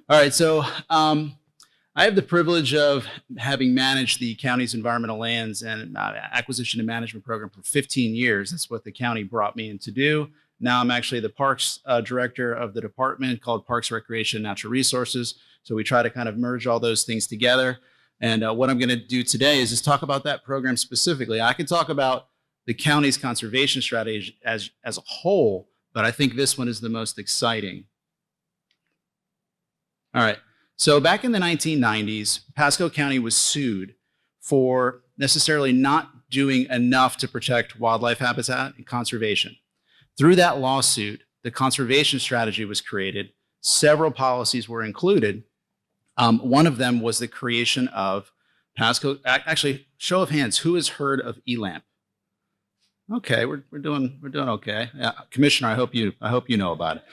All right, so I have the privilege of having managed the county's environmental lands and acquisition and management program for 15 years. That's what the county brought me in to do. Now I'm actually the parks director of the department called Parks, Recreation, and Natural Resources. So we try to kind of merge all those things together. And what I'm going to do today is just talk about that program specifically. I can talk about the county's conservation strategy as a whole, but I think this one is the most exciting. All right. So back in the 1990s, Pasco County was sued for necessarily not doing enough to protect wildlife habitat and conservation. Through that lawsuit, the conservation strategy was created. Several policies were included. One of them was the creation of Pasco. Actually, show of hands, who has heard of ELAMP? Okay, we're doing okay. Yeah, Commissioner, I hope you know about it.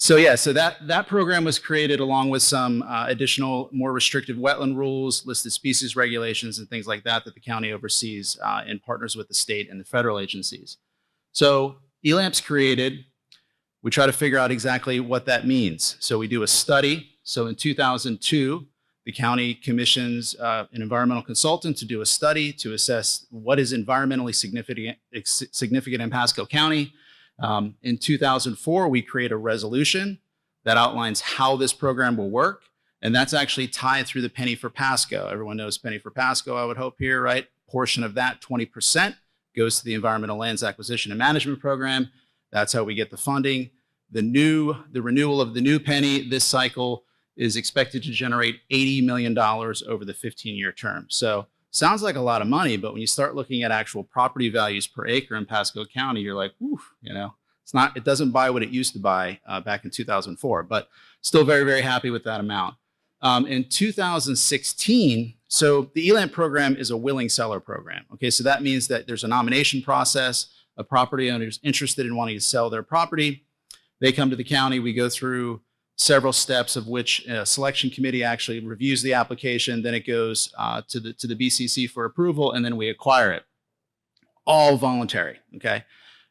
So that program was created along with some additional, more restrictive wetland rules, listed species regulations, and things like that that the county oversees and partners with the state and the federal agencies. So ELAMP's created. We try to figure out exactly what that means. So we do a study. So in 2002, the county commissions an environmental consultant to do a study to assess what is environmentally significant in Pasco County. In 2004, we create a resolution that outlines how this program will work. And that's actually tied through the penny for Pasco. Everyone knows penny for Pasco, I would hope here, right? Portion of that, 20%, goes to the Environmental Lands Acquisition and Management Program. That's how we get the funding. The renewal of the new penny this cycle is expected to generate $80 million over the 15-year term. So sounds like a lot of money, but when you start looking at actual property values per acre in Pasco County, you're like, oof, it doesn't buy what it used to buy back in 2004, but still very, very happy with that amount. In 2016, so the ELAMP program is a willing seller program. Okay, so that means that there's a nomination process. A property owner is interested in wanting to sell their property. They come to the county. We go through several steps of which a selection committee actually reviews the application. Then it goes to the BCC for approval, and then we acquire it. All voluntary, okay?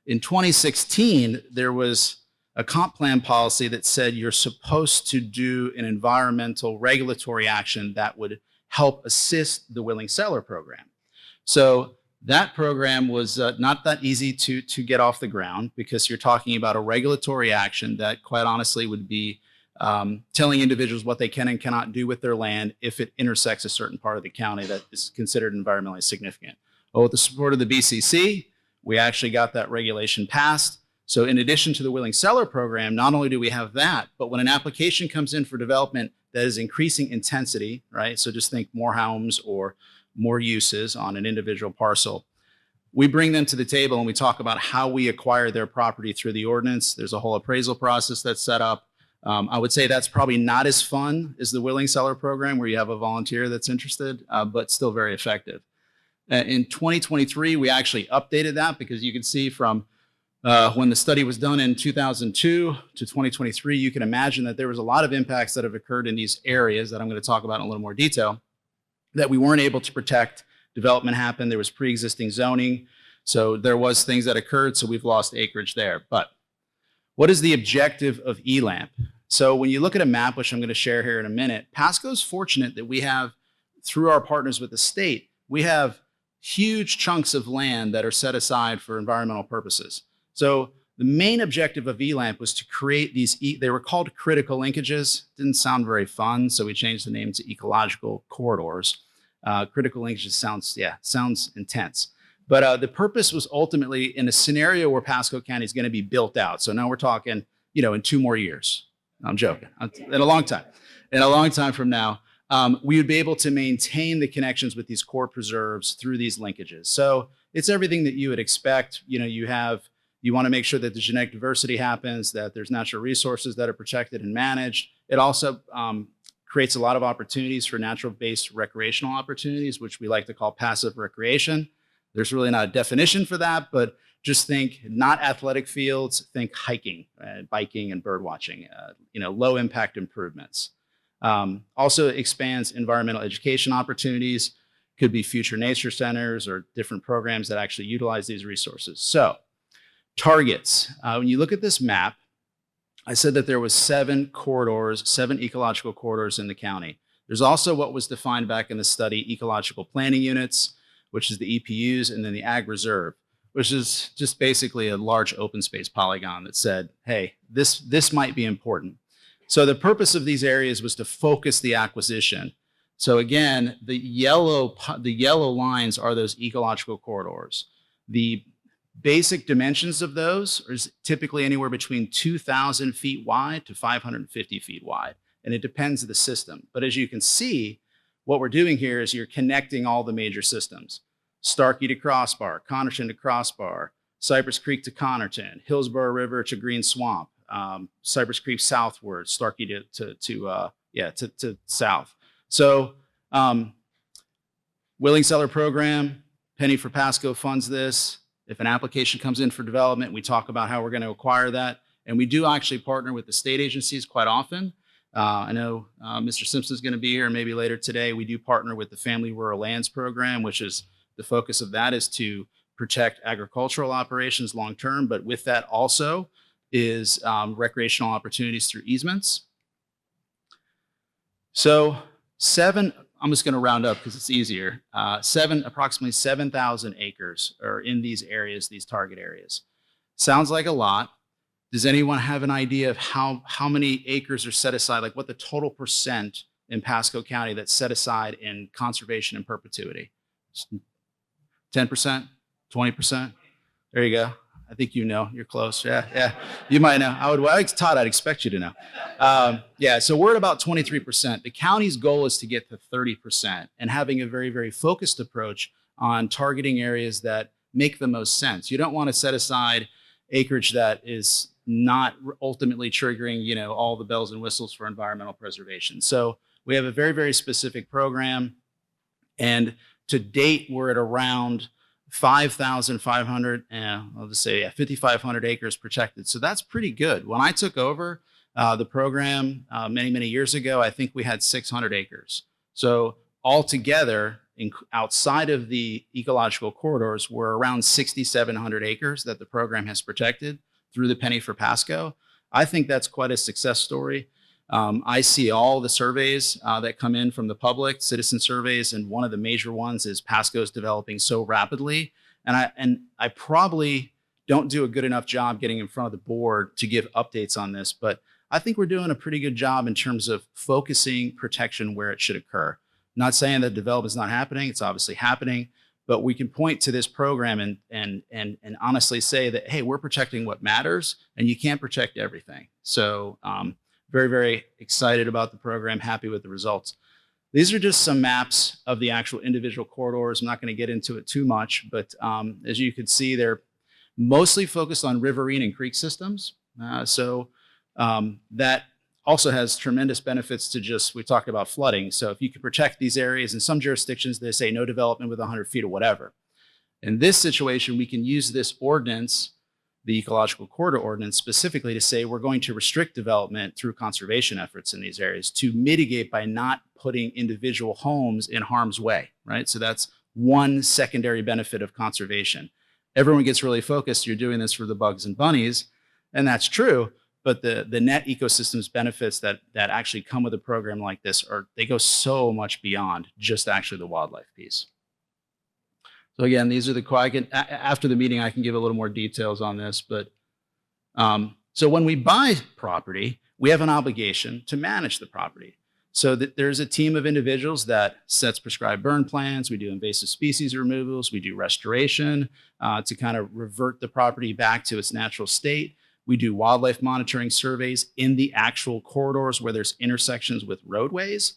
In 2016, there was a comp plan policy that said you're supposed to do an environmental regulatory action that would help assist the willing seller program. So that program was not that easy to get off the ground because you're talking about a regulatory action that quite honestly would be telling individuals what they can and cannot do with their land if it intersects a certain part of the county that is considered environmentally significant. Well, with the support of the BCC, we actually got that regulation passed. So in addition to the willing seller program, not only do we have that, but when an application comes in for development that is increasing intensity, right? So just think more homes or more uses on an individual parcel. We bring them to the table and we talk about how we acquire their property through the ordinance. There's a whole appraisal process that's set up. I would say that's probably not as fun as the willing seller program where you have a volunteer that's interested, but still very effective. In 2023, we actually updated that because you can see from when the study was done in 2002 to 2023, you can imagine that there was a lot of impacts that have occurred in these areas that I'm going to talk about in a little more detail that we weren't able to protect. Development happened. There was pre-existing zoning. So there was things that occurred. So we've lost acreage there. But what is the objective of ELAMP? So when you look at a map, which I'm going to share here in a minute, Pasco's fortunate that we have, through our partners with the state, we have huge chunks of land that are set aside for environmental purposes. So the main objective of ELAMP was to create these, they were called critical linkages. Didn't sound very fun, so we changed the name to ecological corridors. Critical linkages sounds intense. But the purpose was ultimately in a scenario where Pasco County is going to be built out. So now we're talking, in 2 more years. I'm joking. In a long time. In a long time from now, we would be able to maintain the connections with these core preserves through these linkages. So it's everything that you would expect. You want to make sure that the genetic diversity happens, that there's natural resources that are protected and managed. It also creates a lot of opportunities for natural-based recreational opportunities, which we like to call passive recreation. There's really not a definition for that, but just think not athletic fields, think hiking, biking, and bird watching, low impact improvements. Also expands environmental education opportunities, could be future nature centers or different programs that actually utilize these resources. So targets, when you look at this map, I said that there was 7 corridors, 7 ecological corridors in the county. There's also what was defined back in the study, ecological planning units, which is the EPUs, and then the ag reserve, which is just basically a large open space polygon that said, hey, this might be important. So the purpose of these areas was to focus the acquisition. So again, the yellow lines are those ecological corridors. The basic dimensions of those is typically anywhere between 2,000 feet wide to 550 feet wide, and it depends on the system. But as you can see, what we're doing here is you're connecting all the major systems. Starkey to Crossbar, Connerton to Crossbar, Cypress Creek to Connerton, Hillsborough River to Green Swamp, Cypress Creek southward, Starkey to south. So willing seller program, Penny for Pasco funds this. If an application comes in for development, we talk about how we're going to acquire that. And we do actually partner with the state agencies quite often. I know Mr. Simpson's going to be here maybe later today. We do partner with the Family Rural Lands Program, which is the focus of that is to protect agricultural operations long term. But with that also is recreational opportunities through easements. So I'm just going to round up because it's easier. Approximately 7,000 acres are in these areas, these target areas. Sounds like a lot. Does anyone have an idea of how many acres are set aside, like what the total percent in Pasco County that's set aside in conservation and perpetuity? 10%? 20%? There you go. I think you know. You're close. Yeah. You might know. Todd, I'd expect you to know. So we're at about 23%. The county's goal is to get to 30% and having a very, very focused approach on targeting areas that make the most sense. You don't want to set aside acreage that is not ultimately triggering, all the bells and whistles for environmental preservation. So we have a very, very specific program. And to date, we're at around 5,500, I'll just say 5,500 acres protected. So that's pretty good. When I took over the program many, many years ago, I think we had 600 acres. So altogether, outside of the ecological corridors, we're around 6,700 acres that the program has protected through the Penny for Pasco. I think that's quite a success story. I see all the surveys that come in from the public, citizen surveys, and one of the major ones is Pasco's developing so rapidly. And I probably don't do a good enough job getting in front of the board to give updates on this, but I think we're doing a pretty good job in terms of focusing protection where it should occur. Not saying that development is not happening, it's obviously happening, but we can point to this program and honestly say that, hey, we're protecting what matters, and you can't protect everything. So very, very excited about the program, happy with the results. These are just some maps of the actual individual corridors. I'm not going to get into it too much, but as you can see, they're mostly focused on riverine and creek systems. That also has tremendous benefits to we talked about flooding. So if you can protect these areas, in some jurisdictions, they say no development with 100 feet or whatever. In this situation, we can use this ordinance, the ecological corridor ordinance, specifically to say we're going to restrict development through conservation efforts in these areas to mitigate by not putting individual homes in harm's way, right? So that's one secondary benefit of conservation. Everyone gets really focused, you're doing this for the bugs and bunnies, and that's true, but the net ecosystems benefits that actually come with a program like this they go so much beyond just actually the wildlife piece. So again, these are after the meeting, I can give a little more details on this, but so when we buy property, we have an obligation to manage the property. So that there's a team of individuals that sets prescribed burn plans. We do invasive species removals. We do restoration to kind of revert the property back to its natural state. We do wildlife monitoring surveys in the actual corridors where there's intersections with roadways.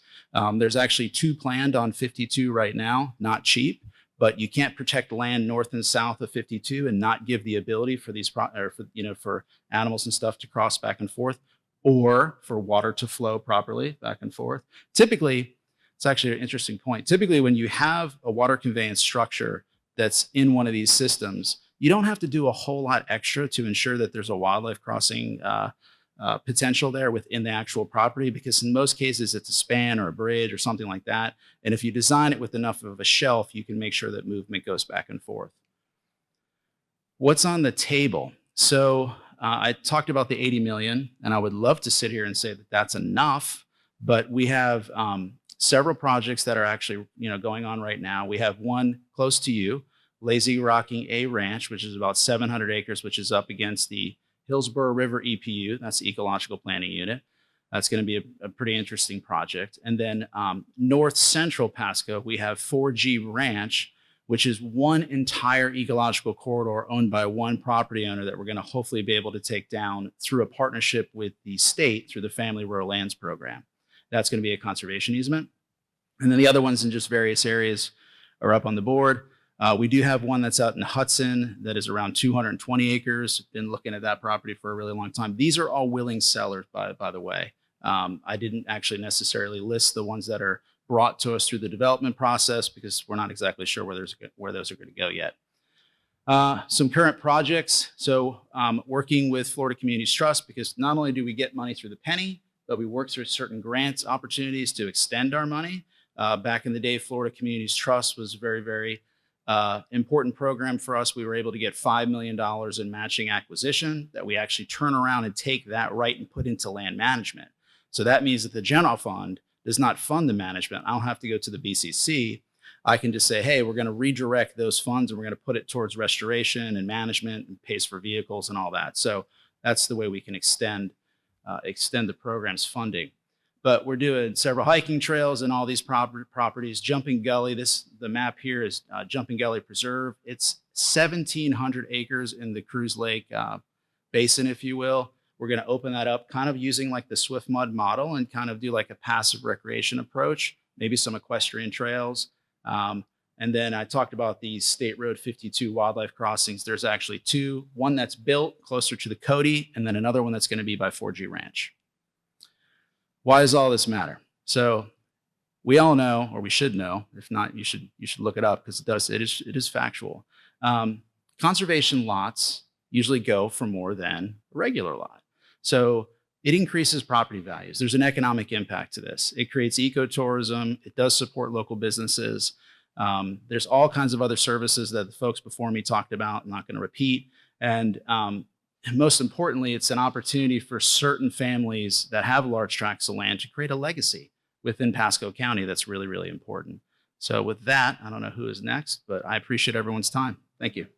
There's actually 2 planned on 52 right now, not cheap. But you can't protect land north and south of 52 and not give the ability for these for animals and stuff to cross back and forth, or for water to flow properly back and forth. Typically, it's actually an interesting point. Typically, when you have a water conveyance structure that's in one of these systems, you don't have to do a whole lot extra to ensure that there's a wildlife crossing potential there within the actual property, because in most cases it's a span or a bridge or something like that. And if you design it with enough of a shelf, you can make sure that movement goes back and forth. What's on the table? So I talked about the 80 million, and I would love to sit here and say that that's enough, but we have several projects that are actually going on right now. We have one close to you, Lazy Rocking A Ranch, which is about 700 acres, which is up against the Hillsborough River EPU. That's the Ecological Planning Unit. That's going to be a pretty interesting project. And then north central Pasco, we have 4G Ranch, which is one entire ecological corridor owned by one property owner that we're going to hopefully be able to take down through a partnership with the state through the Family Rural Lands Program. That's going to be a conservation easement. And then the other ones in just various areas are up on the board. We do have one that's out in Hudson that is around 220 acres. Been looking at that property for a really long time. These are all willing sellers, by the way. I didn't actually necessarily list the ones that are brought to us through the development process because we're not exactly sure where those are going to go yet. Some current projects. So working with Florida Communities Trust, because not only do we get money through the penny, but we work through certain grant opportunities to extend our money. Back in the day, Florida Communities Trust was a very, very important program for us. We were able to get $5 million in matching acquisition that we actually turn around and take that right and put into land management. So that means that the general fund does not fund the management. I don't have to go to the BCC. I can just say, hey, we're going to redirect those funds and we're going to put it towards restoration and management and pays for vehicles and all that. So that's the way we can extend the program's funding. But we're doing several hiking trails in all these properties. Jumping Gully, the map here is Jumping Gully Preserve. It's 1,700 acres in the Cruz Lake Basin, if you will. We're going to open that up kind of using like the Swift Mud model and kind of do like a passive recreation approach, maybe some equestrian trails. And then I talked about the State Road 52 wildlife crossings. There's actually two, one that's built closer to the Cody, and then another one that's going to be by 4G Ranch. Why does all this matter? So we all know, or we should know, if not, you should look it up because it is factual. Conservation lots usually go for more than a regular lot. So it increases property values. There's an economic impact to this. It creates ecotourism. It does support local businesses. There's all kinds of other services that the folks before me talked about. I'm not going to repeat. And most importantly, it's an opportunity for certain families that have large tracts of land to create a legacy within Pasco County that's really, really important. So with that, I don't know who is next, but I appreciate everyone's time. Thank you.